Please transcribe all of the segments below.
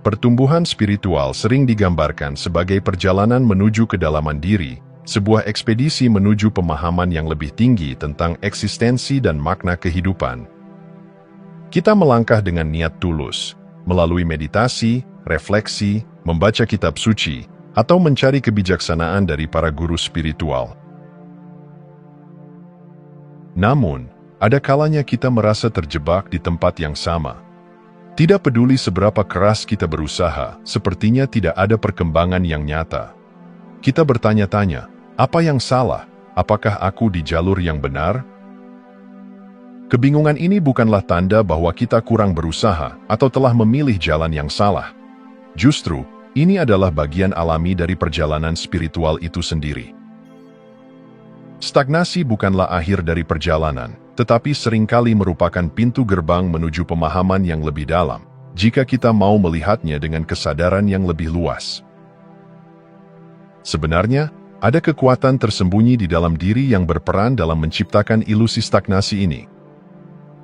Pertumbuhan spiritual sering digambarkan sebagai perjalanan menuju kedalaman diri, sebuah ekspedisi menuju pemahaman yang lebih tinggi tentang eksistensi dan makna kehidupan. Kita melangkah dengan niat tulus, melalui meditasi, refleksi, membaca kitab suci, atau mencari kebijaksanaan dari para guru spiritual. Namun, ada kalanya kita merasa terjebak di tempat yang sama. Tidak peduli seberapa keras kita berusaha, sepertinya tidak ada perkembangan yang nyata. Kita bertanya-tanya, apa yang salah? Apakah aku di jalur yang benar? Kebingungan ini bukanlah tanda bahwa kita kurang berusaha atau telah memilih jalan yang salah. Justru, ini adalah bagian alami dari perjalanan spiritual itu sendiri. Stagnasi bukanlah akhir dari perjalanan, tetapi seringkali merupakan pintu gerbang menuju pemahaman yang lebih dalam, jika kita mau melihatnya dengan kesadaran yang lebih luas. Sebenarnya, ada kekuatan tersembunyi di dalam diri yang berperan dalam menciptakan ilusi stagnasi ini.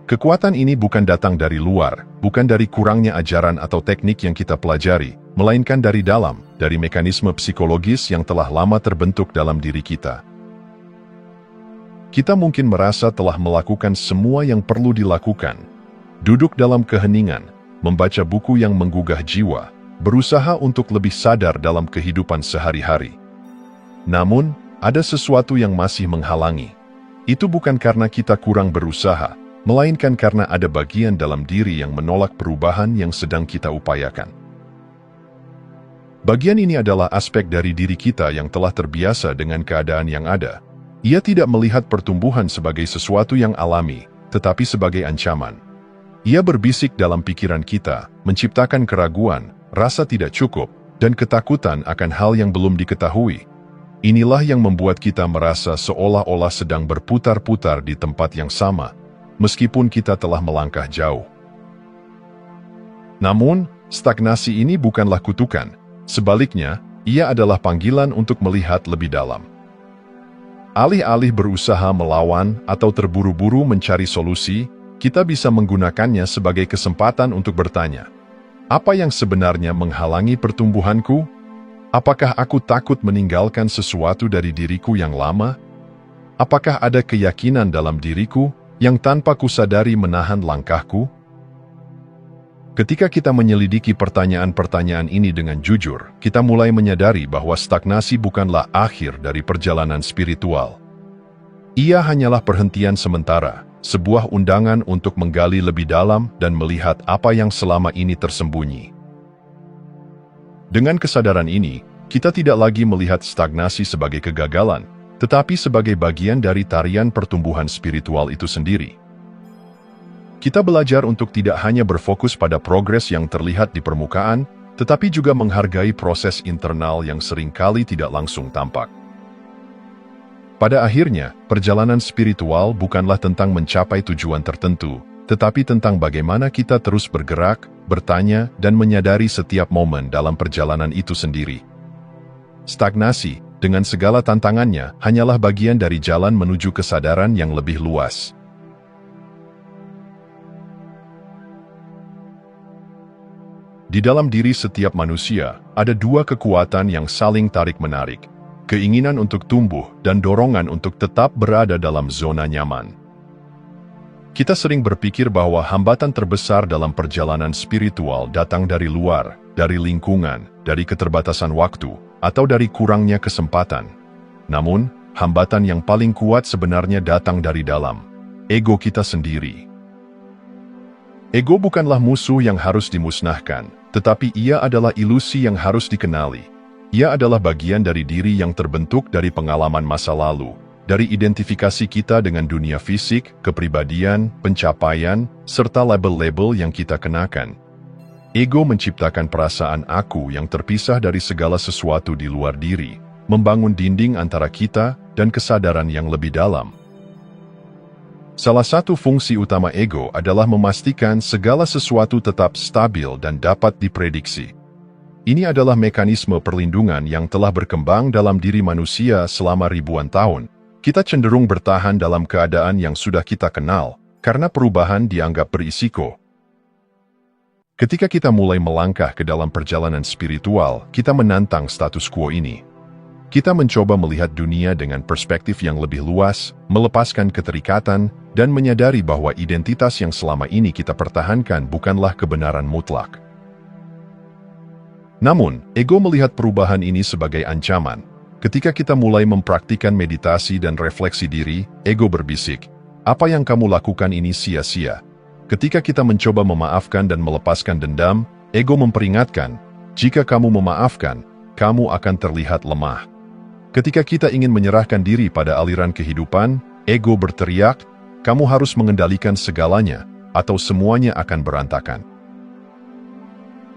Kekuatan ini bukan datang dari luar, bukan dari kurangnya ajaran atau teknik yang kita pelajari, melainkan dari dalam, dari mekanisme psikologis yang telah lama terbentuk dalam diri kita. Kita mungkin merasa telah melakukan semua yang perlu dilakukan. Duduk dalam keheningan, membaca buku yang menggugah jiwa, berusaha untuk lebih sadar dalam kehidupan sehari-hari. Namun, ada sesuatu yang masih menghalangi. Itu bukan karena kita kurang berusaha, melainkan karena ada bagian dalam diri yang menolak perubahan yang sedang kita upayakan. Bagian ini adalah aspek dari diri kita yang telah terbiasa dengan keadaan yang ada. Ia tidak melihat pertumbuhan sebagai sesuatu yang alami, tetapi sebagai ancaman. Ia berbisik dalam pikiran kita, menciptakan keraguan, rasa tidak cukup, dan ketakutan akan hal yang belum diketahui. Inilah yang membuat kita merasa seolah-olah sedang berputar-putar di tempat yang sama, meskipun kita telah melangkah jauh. Namun, stagnasi ini bukanlah kutukan. Sebaliknya, ia adalah panggilan untuk melihat lebih dalam. Alih-alih berusaha melawan atau terburu-buru mencari solusi, kita bisa menggunakannya sebagai kesempatan untuk bertanya, apa yang sebenarnya menghalangi pertumbuhanku? Apakah aku takut meninggalkan sesuatu dari diriku yang lama? Apakah ada keyakinan dalam diriku yang tanpa kusadari menahan langkahku? Ketika kita menyelidiki pertanyaan-pertanyaan ini dengan jujur, kita mulai menyadari bahwa stagnasi bukanlah akhir dari perjalanan spiritual. Ia hanyalah perhentian sementara, sebuah undangan untuk menggali lebih dalam dan melihat apa yang selama ini tersembunyi. Dengan kesadaran ini, kita tidak lagi melihat stagnasi sebagai kegagalan, tetapi sebagai bagian dari tarian pertumbuhan spiritual itu sendiri. Kita belajar untuk tidak hanya berfokus pada progres yang terlihat di permukaan, tetapi juga menghargai proses internal yang seringkali tidak langsung tampak. Pada akhirnya, perjalanan spiritual bukanlah tentang mencapai tujuan tertentu, tetapi tentang bagaimana kita terus bergerak, bertanya, dan menyadari setiap momen dalam perjalanan itu sendiri. Stagnasi, dengan segala tantangannya, hanyalah bagian dari jalan menuju kesadaran yang lebih luas. Di dalam diri setiap manusia, ada dua kekuatan yang saling tarik-menarik, keinginan untuk tumbuh dan dorongan untuk tetap berada dalam zona nyaman. Kita sering berpikir bahwa hambatan terbesar dalam perjalanan spiritual datang dari luar, dari lingkungan, dari keterbatasan waktu, atau dari kurangnya kesempatan. Namun, hambatan yang paling kuat sebenarnya datang dari dalam, ego kita sendiri. Ego bukanlah musuh yang harus dimusnahkan, tetapi ia adalah ilusi yang harus dikenali. Ia adalah bagian dari diri yang terbentuk dari pengalaman masa lalu, dari identifikasi kita dengan dunia fisik, kepribadian, pencapaian, serta label-label yang kita kenakan. Ego menciptakan perasaan aku yang terpisah dari segala sesuatu di luar diri, membangun dinding antara kita dan kesadaran yang lebih dalam. Salah satu fungsi utama ego adalah memastikan segala sesuatu tetap stabil dan dapat diprediksi. Ini adalah mekanisme perlindungan yang telah berkembang dalam diri manusia selama ribuan tahun. Kita cenderung bertahan dalam keadaan yang sudah kita kenal, karena perubahan dianggap berisiko. Ketika kita mulai melangkah ke dalam perjalanan spiritual, kita menantang status quo ini. Kita mencoba melihat dunia dengan perspektif yang lebih luas, melepaskan keterikatan, dan menyadari bahwa identitas yang selama ini kita pertahankan bukanlah kebenaran mutlak. Namun, ego melihat perubahan ini sebagai ancaman. Ketika kita mulai mempraktikkan meditasi dan refleksi diri, ego berbisik, "Apa yang kamu lakukan ini sia-sia." Ketika kita mencoba memaafkan dan melepaskan dendam, ego memperingatkan, "Jika kamu memaafkan, kamu akan terlihat lemah." Ketika kita ingin menyerahkan diri pada aliran kehidupan, ego berteriak, "Kamu harus mengendalikan segalanya, atau semuanya akan berantakan."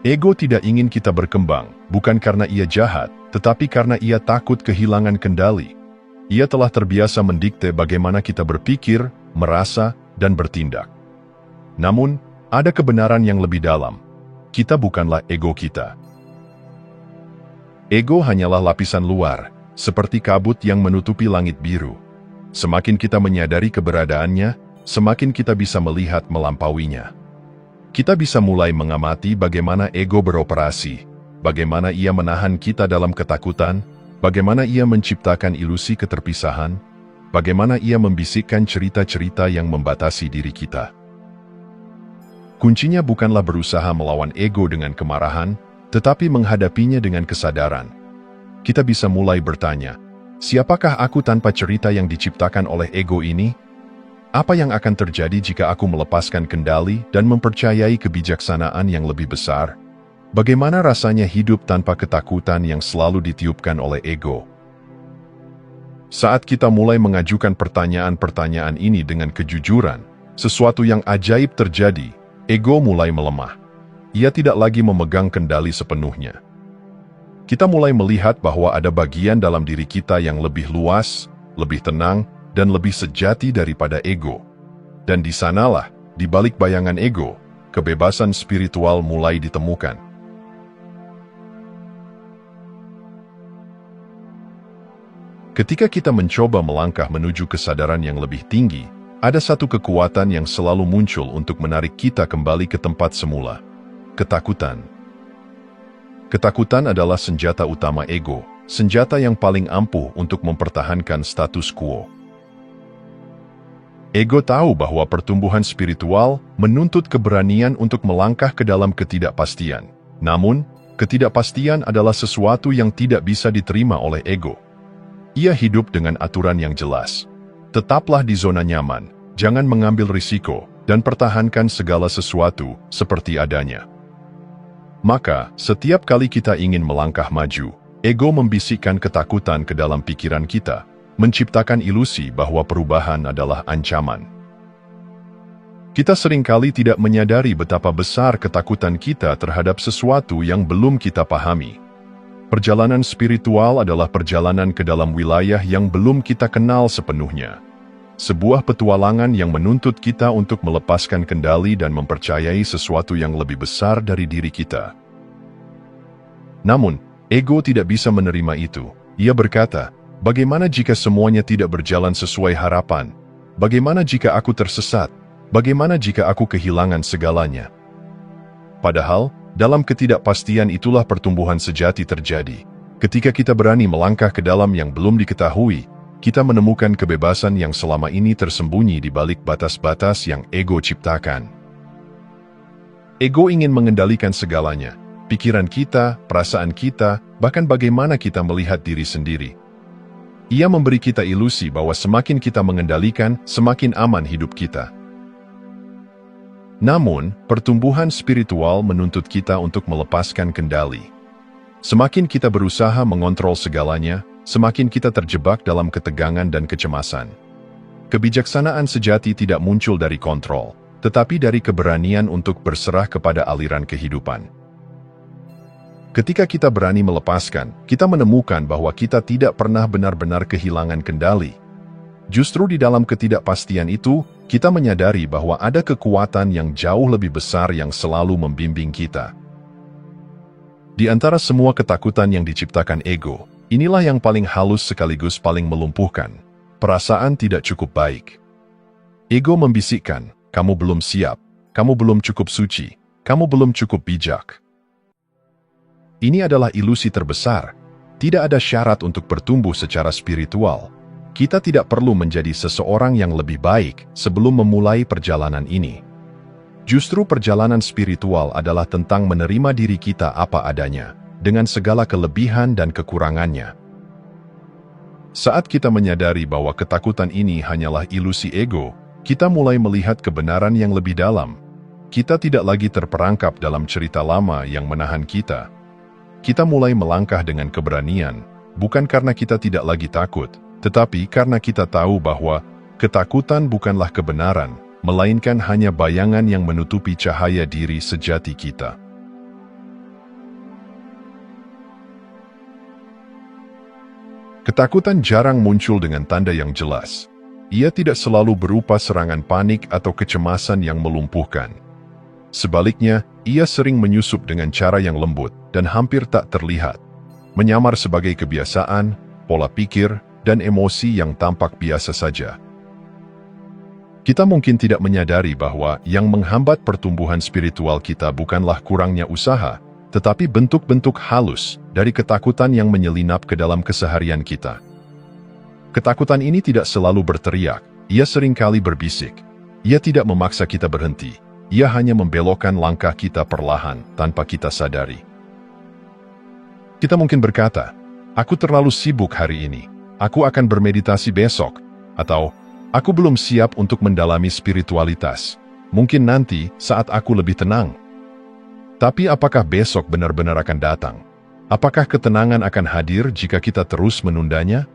Ego tidak ingin kita berkembang, bukan karena ia jahat, tetapi karena ia takut kehilangan kendali. Ia telah terbiasa mendikte bagaimana kita berpikir, merasa, dan bertindak. Namun, ada kebenaran yang lebih dalam. Kita bukanlah ego kita. Ego hanyalah lapisan luar, seperti kabut yang menutupi langit biru. Semakin kita menyadari keberadaannya, semakin kita bisa melihat melampauinya. Kita bisa mulai mengamati bagaimana ego beroperasi, bagaimana ia menahan kita dalam ketakutan, bagaimana ia menciptakan ilusi keterpisahan, bagaimana ia membisikkan cerita-cerita yang membatasi diri kita. Kuncinya bukanlah berusaha melawan ego dengan kemarahan, tetapi menghadapinya dengan kesadaran. Kita bisa mulai bertanya, siapakah aku tanpa cerita yang diciptakan oleh ego ini? Apa yang akan terjadi jika aku melepaskan kendali dan mempercayai kebijaksanaan yang lebih besar? Bagaimana rasanya hidup tanpa ketakutan yang selalu ditiupkan oleh ego? Saat kita mulai mengajukan pertanyaan-pertanyaan ini dengan kejujuran, sesuatu yang ajaib terjadi. Ego mulai melemah. Ia tidak lagi memegang kendali sepenuhnya. Kita mulai melihat bahwa ada bagian dalam diri kita yang lebih luas, lebih tenang, dan lebih sejati daripada ego. Dan di sanalah, di balik bayangan ego, kebebasan spiritual mulai ditemukan. Ketika kita mencoba melangkah menuju kesadaran yang lebih tinggi, ada satu kekuatan yang selalu muncul untuk menarik kita kembali ke tempat semula. Ketakutan. Ketakutan adalah senjata utama ego, senjata yang paling ampuh untuk mempertahankan status quo. Ego tahu bahwa pertumbuhan spiritual menuntut keberanian untuk melangkah ke dalam ketidakpastian. Namun, ketidakpastian adalah sesuatu yang tidak bisa diterima oleh ego. Ia hidup dengan aturan yang jelas. Tetaplah di zona nyaman, jangan mengambil risiko, dan pertahankan segala sesuatu seperti adanya. Maka, setiap kali kita ingin melangkah maju, ego membisikkan ketakutan ke dalam pikiran kita, menciptakan ilusi bahwa perubahan adalah ancaman. Kita seringkali tidak menyadari betapa besar ketakutan kita terhadap sesuatu yang belum kita pahami. Perjalanan spiritual adalah perjalanan ke dalam wilayah yang belum kita kenal sepenuhnya. Sebuah petualangan yang menuntut kita untuk melepaskan kendali dan mempercayai sesuatu yang lebih besar dari diri kita. Namun, ego tidak bisa menerima itu. Ia berkata, "Bagaimana jika semuanya tidak berjalan sesuai harapan? Bagaimana jika aku tersesat? Bagaimana jika aku kehilangan segalanya?" Padahal, dalam ketidakpastian itulah pertumbuhan sejati terjadi. Ketika kita berani melangkah ke dalam yang belum diketahui, kita menemukan kebebasan yang selama ini tersembunyi di balik batas-batas yang ego ciptakan. Ego ingin mengendalikan segalanya, pikiran kita, perasaan kita, bahkan bagaimana kita melihat diri sendiri. Ia memberi kita ilusi bahwa semakin kita mengendalikan, semakin aman hidup kita. Namun, pertumbuhan spiritual menuntut kita untuk melepaskan kendali. Semakin kita berusaha mengontrol segalanya, semakin kita terjebak dalam ketegangan dan kecemasan. Kebijaksanaan sejati tidak muncul dari kontrol, tetapi dari keberanian untuk berserah kepada aliran kehidupan. Ketika kita berani melepaskan, kita menemukan bahwa kita tidak pernah benar-benar kehilangan kendali. Justru di dalam ketidakpastian itu, kita menyadari bahwa ada kekuatan yang jauh lebih besar yang selalu membimbing kita. Di antara semua ketakutan yang diciptakan ego, inilah yang paling halus sekaligus paling melumpuhkan. Perasaan tidak cukup baik. Ego membisikkan, kamu belum siap, kamu belum cukup suci, kamu belum cukup bijak. Ini adalah ilusi terbesar. Tidak ada syarat untuk bertumbuh secara spiritual. Kita tidak perlu menjadi seseorang yang lebih baik sebelum memulai perjalanan ini. Justru perjalanan spiritual adalah tentang menerima diri kita apa adanya, dengan segala kelebihan dan kekurangannya. Saat kita menyadari bahwa ketakutan ini hanyalah ilusi ego, kita mulai melihat kebenaran yang lebih dalam. Kita tidak lagi terperangkap dalam cerita lama yang menahan kita. Kita mulai melangkah dengan keberanian, bukan karena kita tidak lagi takut, tetapi karena kita tahu bahwa ketakutan bukanlah kebenaran, melainkan hanya bayangan yang menutupi cahaya diri sejati kita. Ketakutan jarang muncul dengan tanda yang jelas. Ia tidak selalu berupa serangan panik atau kecemasan yang melumpuhkan. Sebaliknya, ia sering menyusup dengan cara yang lembut dan hampir tak terlihat, menyamar sebagai kebiasaan, pola pikir, dan emosi yang tampak biasa saja. Kita mungkin tidak menyadari bahwa yang menghambat pertumbuhan spiritual kita bukanlah kurangnya usaha, tetapi bentuk-bentuk halus dari ketakutan yang menyelinap ke dalam keseharian kita. Ketakutan ini tidak selalu berteriak, ia seringkali berbisik. Ia tidak memaksa kita berhenti, ia hanya membelokkan langkah kita perlahan tanpa kita sadari. Kita mungkin berkata, aku terlalu sibuk hari ini, aku akan bermeditasi besok, atau aku belum siap untuk mendalami spiritualitas, mungkin nanti saat aku lebih tenang. Tapi apakah besok benar-benar akan datang? Apakah ketenangan akan hadir jika kita terus menundanya?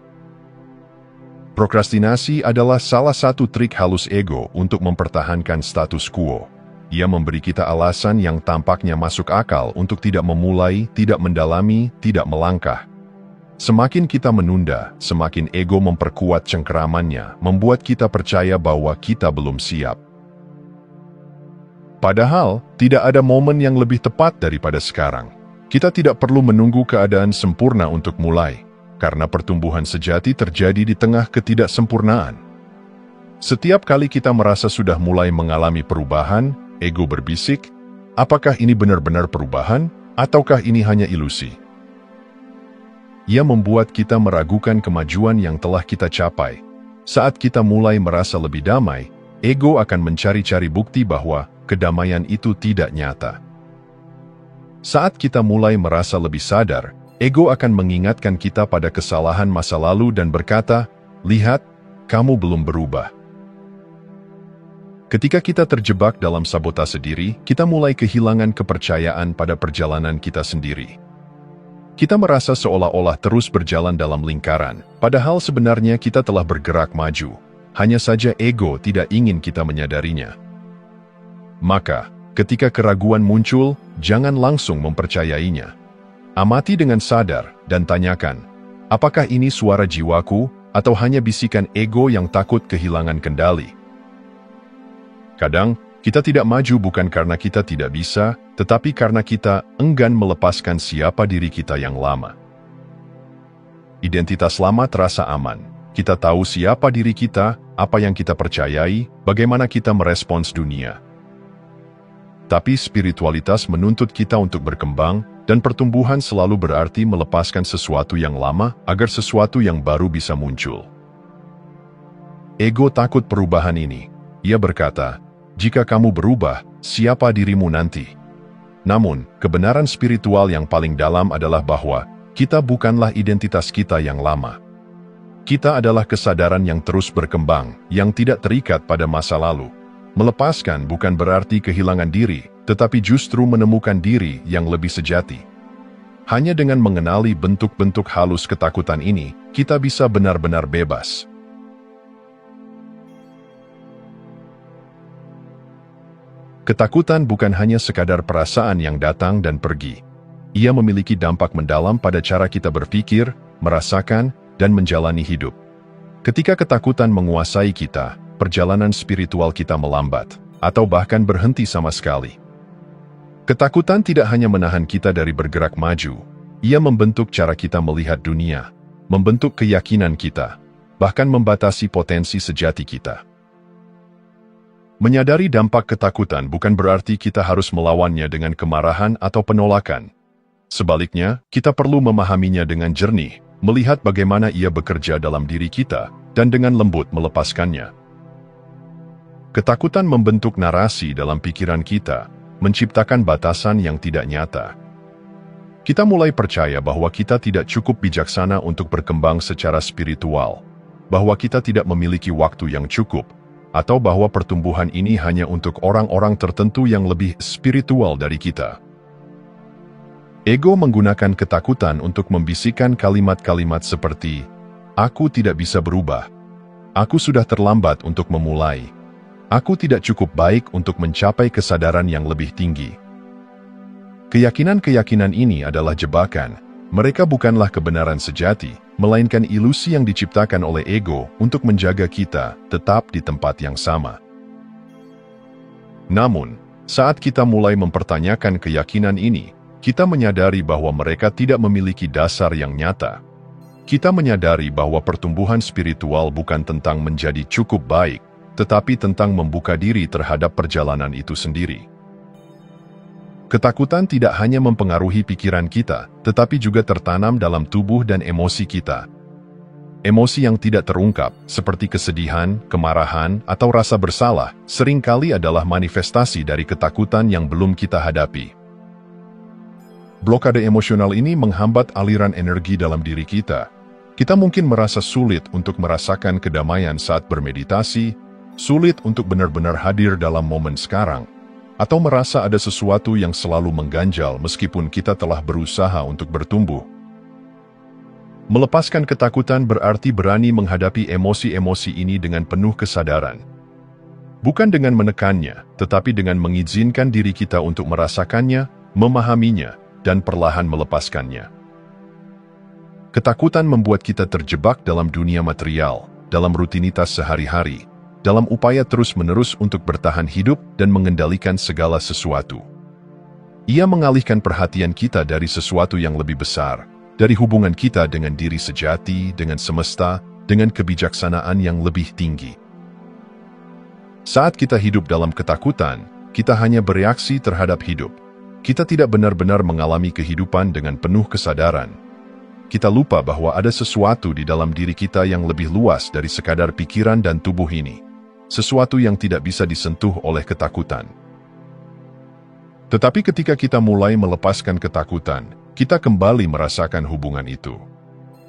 Prokrastinasi adalah salah satu trik halus ego untuk mempertahankan status quo. Ia memberi kita alasan yang tampaknya masuk akal untuk tidak memulai, tidak mendalami, tidak melangkah. Semakin kita menunda, semakin ego memperkuat cengkeramannya, membuat kita percaya bahwa kita belum siap. Padahal, tidak ada momen yang lebih tepat daripada sekarang. Kita tidak perlu menunggu keadaan sempurna untuk mulai, karena pertumbuhan sejati terjadi di tengah ketidaksempurnaan. Setiap kali kita merasa sudah mulai mengalami perubahan, ego berbisik, apakah ini benar-benar perubahan, ataukah ini hanya ilusi? Ia membuat kita meragukan kemajuan yang telah kita capai. Saat kita mulai merasa lebih damai, ego akan mencari-cari bukti bahwa kedamaian itu tidak nyata. Saat kita mulai merasa lebih sadar, ego akan mengingatkan kita pada kesalahan masa lalu dan berkata, lihat, kamu belum berubah. Ketika kita terjebak dalam sabotase diri, kita mulai kehilangan kepercayaan pada perjalanan kita sendiri. Kita merasa seolah-olah terus berjalan dalam lingkaran, padahal sebenarnya kita telah bergerak maju. Hanya saja ego tidak ingin kita menyadarinya. Maka, ketika keraguan muncul, jangan langsung mempercayainya. Amati dengan sadar dan tanyakan, apakah ini suara jiwaku atau hanya bisikan ego yang takut kehilangan kendali? Kadang, kita tidak maju bukan karena kita tidak bisa, tetapi karena kita enggan melepaskan siapa diri kita yang lama. Identitas lama terasa aman. Kita tahu siapa diri kita, apa yang kita percayai, bagaimana kita merespons dunia. Tapi spiritualitas menuntut kita untuk berkembang, dan pertumbuhan selalu berarti melepaskan sesuatu yang lama agar sesuatu yang baru bisa muncul. Ego takut perubahan ini. Ia berkata, jika kamu berubah, siapa dirimu nanti? Namun, kebenaran spiritual yang paling dalam adalah bahwa kita bukanlah identitas kita yang lama. Kita adalah kesadaran yang terus berkembang, yang tidak terikat pada masa lalu. Melepaskan bukan berarti kehilangan diri, tetapi justru menemukan diri yang lebih sejati. Hanya dengan mengenali bentuk-bentuk halus ketakutan ini, kita bisa benar-benar bebas. Ketakutan bukan hanya sekadar perasaan yang datang dan pergi. Ia memiliki dampak mendalam pada cara kita berpikir, merasakan, dan menjalani hidup. Ketika ketakutan menguasai kita, perjalanan spiritual kita melambat, atau bahkan berhenti sama sekali. Ketakutan tidak hanya menahan kita dari bergerak maju, ia membentuk cara kita melihat dunia, membentuk keyakinan kita, bahkan membatasi potensi sejati kita. Menyadari dampak ketakutan bukan berarti kita harus melawannya dengan kemarahan atau penolakan. Sebaliknya, kita perlu memahaminya dengan jernih, melihat bagaimana ia bekerja dalam diri kita, dan dengan lembut melepaskannya. Ketakutan membentuk narasi dalam pikiran kita, menciptakan batasan yang tidak nyata. Kita mulai percaya bahwa kita tidak cukup bijaksana untuk berkembang secara spiritual, bahwa kita tidak memiliki waktu yang cukup, atau bahwa pertumbuhan ini hanya untuk orang-orang tertentu yang lebih spiritual dari kita. Ego menggunakan ketakutan untuk membisikkan kalimat-kalimat seperti, "Aku tidak bisa berubah. Aku sudah terlambat untuk memulai. Aku tidak cukup baik untuk mencapai kesadaran yang lebih tinggi." Keyakinan-keyakinan ini adalah jebakan. Mereka bukanlah kebenaran sejati, melainkan ilusi yang diciptakan oleh ego untuk menjaga kita tetap di tempat yang sama. Namun, saat kita mulai mempertanyakan keyakinan ini, kita menyadari bahwa mereka tidak memiliki dasar yang nyata. Kita menyadari bahwa pertumbuhan spiritual bukan tentang menjadi cukup baik, tetapi tentang membuka diri terhadap perjalanan itu sendiri. Ketakutan tidak hanya mempengaruhi pikiran kita, tetapi juga tertanam dalam tubuh dan emosi kita. Emosi yang tidak terungkap, seperti kesedihan, kemarahan, atau rasa bersalah, seringkali adalah manifestasi dari ketakutan yang belum kita hadapi. Blokade emosional ini menghambat aliran energi dalam diri kita. Kita mungkin merasa sulit untuk merasakan kedamaian saat bermeditasi, sulit untuk benar-benar hadir dalam momen sekarang, atau merasa ada sesuatu yang selalu mengganjal meskipun kita telah berusaha untuk bertumbuh. Melepaskan ketakutan berarti berani menghadapi emosi-emosi ini dengan penuh kesadaran. Bukan dengan menekannya, tetapi dengan mengizinkan diri kita untuk merasakannya, memahaminya, dan perlahan melepaskannya. Ketakutan membuat kita terjebak dalam dunia material, dalam rutinitas sehari-hari, dalam upaya terus-menerus untuk bertahan hidup dan mengendalikan segala sesuatu. Ia mengalihkan perhatian kita dari sesuatu yang lebih besar, dari hubungan kita dengan diri sejati, dengan semesta, dengan kebijaksanaan yang lebih tinggi. Saat kita hidup dalam ketakutan, kita hanya bereaksi terhadap hidup. Kita tidak benar-benar mengalami kehidupan dengan penuh kesadaran. Kita lupa bahwa ada sesuatu di dalam diri kita yang lebih luas dari sekadar pikiran dan tubuh ini. Sesuatu yang tidak bisa disentuh oleh ketakutan. Tetapi ketika kita mulai melepaskan ketakutan, kita kembali merasakan hubungan itu.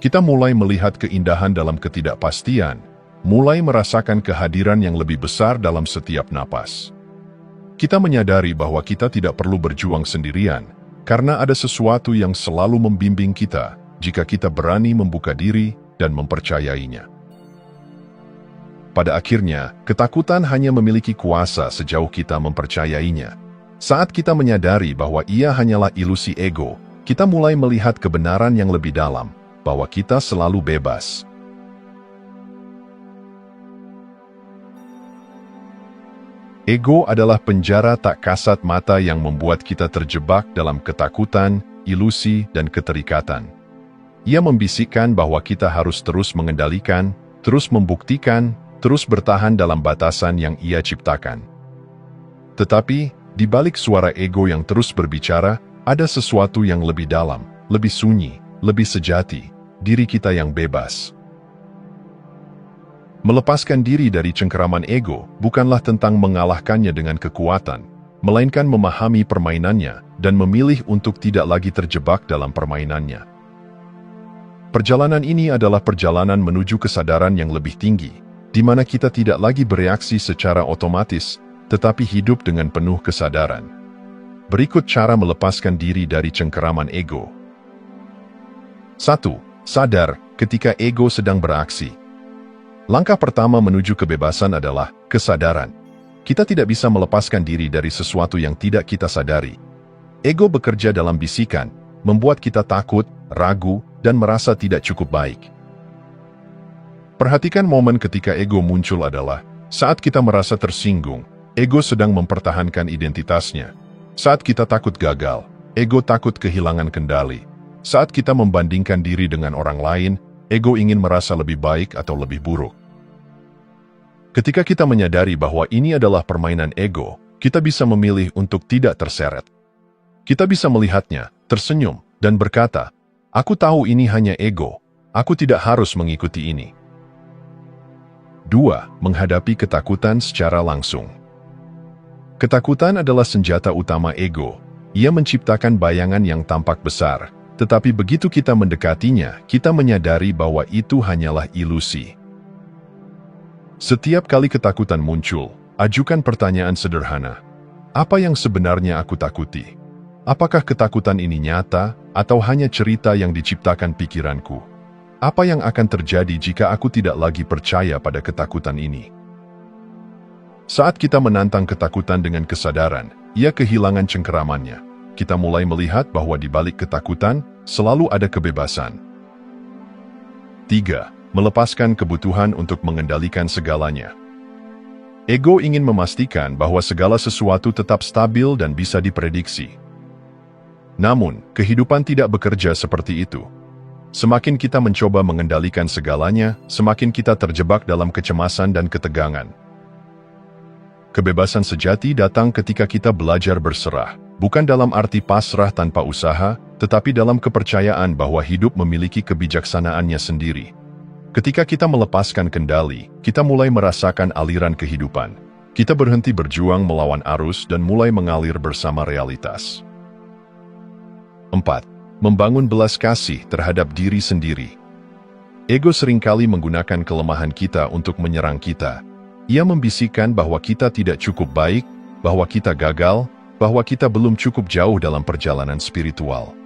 Kita mulai melihat keindahan dalam ketidakpastian, mulai merasakan kehadiran yang lebih besar dalam setiap napas. Kita menyadari bahwa kita tidak perlu berjuang sendirian, karena ada sesuatu yang selalu membimbing kita jika kita berani membuka diri dan mempercayainya. Pada akhirnya, ketakutan hanya memiliki kuasa sejauh kita mempercayainya. Saat kita menyadari bahwa ia hanyalah ilusi ego, kita mulai melihat kebenaran yang lebih dalam, bahwa kita selalu bebas. Ego adalah penjara tak kasat mata yang membuat kita terjebak dalam ketakutan, ilusi, dan keterikatan. Ia membisikkan bahwa kita harus terus mengendalikan, terus membuktikan, terus bertahan dalam batasan yang ia ciptakan. Tetapi, di balik suara ego yang terus berbicara, ada sesuatu yang lebih dalam, lebih sunyi, lebih sejati, diri kita yang bebas. Melepaskan diri dari cengkeraman ego bukanlah tentang mengalahkannya dengan kekuatan, melainkan memahami permainannya dan memilih untuk tidak lagi terjebak dalam permainannya. Perjalanan ini adalah perjalanan menuju kesadaran yang lebih tinggi, di mana kita tidak lagi bereaksi secara otomatis, tetapi hidup dengan penuh kesadaran. Berikut cara melepaskan diri dari cengkeraman ego. 1. Sadar ketika ego sedang beraksi. Langkah pertama menuju kebebasan adalah kesadaran. Kita tidak bisa melepaskan diri dari sesuatu yang tidak kita sadari. Ego bekerja dalam bisikan, membuat kita takut, ragu, dan merasa tidak cukup baik. Perhatikan momen ketika ego muncul adalah saat kita merasa tersinggung, ego sedang mempertahankan identitasnya. Saat kita takut gagal, ego takut kehilangan kendali. Saat kita membandingkan diri dengan orang lain, ego ingin merasa lebih baik atau lebih buruk. Ketika kita menyadari bahwa ini adalah permainan ego, kita bisa memilih untuk tidak terseret. Kita bisa melihatnya, tersenyum, dan berkata, "Aku tahu ini hanya ego. Aku tidak harus mengikuti ini." 2. Menghadapi ketakutan secara langsung. Ketakutan adalah senjata utama ego. Ia menciptakan bayangan yang tampak besar, tetapi begitu kita mendekatinya, kita menyadari bahwa itu hanyalah ilusi. Setiap kali ketakutan muncul, ajukan pertanyaan sederhana. Apa yang sebenarnya aku takuti? Apakah ketakutan ini nyata, atau hanya cerita yang diciptakan pikiranku? Apa yang akan terjadi jika aku tidak lagi percaya pada ketakutan ini? Saat kita menantang ketakutan dengan kesadaran, ia kehilangan cengkeramannya. Kita mulai melihat bahwa di balik ketakutan, selalu ada kebebasan. 3. Melepaskan kebutuhan untuk mengendalikan segalanya. Ego ingin memastikan bahwa segala sesuatu tetap stabil dan bisa diprediksi. Namun, kehidupan tidak bekerja seperti itu. Semakin kita mencoba mengendalikan segalanya, semakin kita terjebak dalam kecemasan dan ketegangan. Kebebasan sejati datang ketika kita belajar berserah, bukan dalam arti pasrah tanpa usaha, tetapi dalam kepercayaan bahwa hidup memiliki kebijaksanaannya sendiri. Ketika kita melepaskan kendali, kita mulai merasakan aliran kehidupan. Kita berhenti berjuang melawan arus dan mulai mengalir bersama realitas. 4. Membangun belas kasih terhadap diri sendiri. Ego seringkali menggunakan kelemahan kita untuk menyerang kita. Ia membisikkan bahwa kita tidak cukup baik, bahwa kita gagal, bahwa kita belum cukup jauh dalam perjalanan spiritual.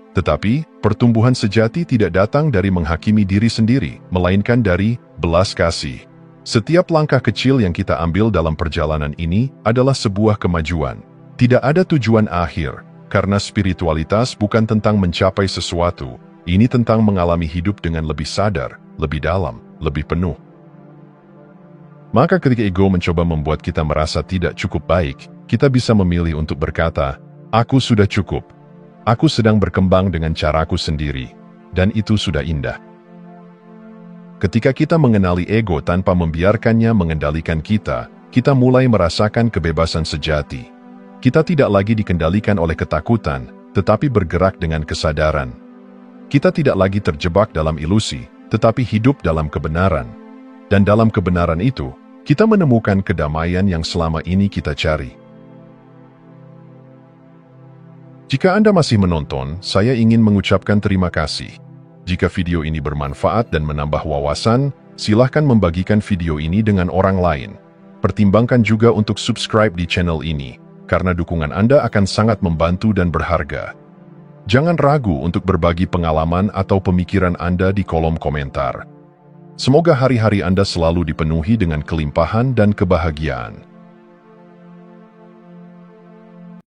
Tetapi, pertumbuhan sejati tidak datang dari menghakimi diri sendiri, melainkan dari belas kasih. Setiap langkah kecil yang kita ambil dalam perjalanan ini adalah sebuah kemajuan. Tidak ada tujuan akhir, karena spiritualitas bukan tentang mencapai sesuatu. Ini tentang mengalami hidup dengan lebih sadar, lebih dalam, lebih penuh. Maka ketika ego mencoba membuat kita merasa tidak cukup baik, kita bisa memilih untuk berkata, "Aku sudah cukup. Aku sedang berkembang dengan caraku sendiri, dan itu sudah indah." Ketika kita mengenali ego tanpa membiarkannya mengendalikan kita, kita mulai merasakan kebebasan sejati. Kita tidak lagi dikendalikan oleh ketakutan, tetapi bergerak dengan kesadaran. Kita tidak lagi terjebak dalam ilusi, tetapi hidup dalam kebenaran. Dan dalam kebenaran itu, kita menemukan kedamaian yang selama ini kita cari. Jika Anda masih menonton, saya ingin mengucapkan terima kasih. Jika video ini bermanfaat dan menambah wawasan, silahkan membagikan video ini dengan orang lain. Pertimbangkan juga untuk subscribe di channel ini, karena dukungan Anda akan sangat membantu dan berharga. Jangan ragu untuk berbagi pengalaman atau pemikiran Anda di kolom komentar. Semoga hari-hari Anda selalu dipenuhi dengan kelimpahan dan kebahagiaan.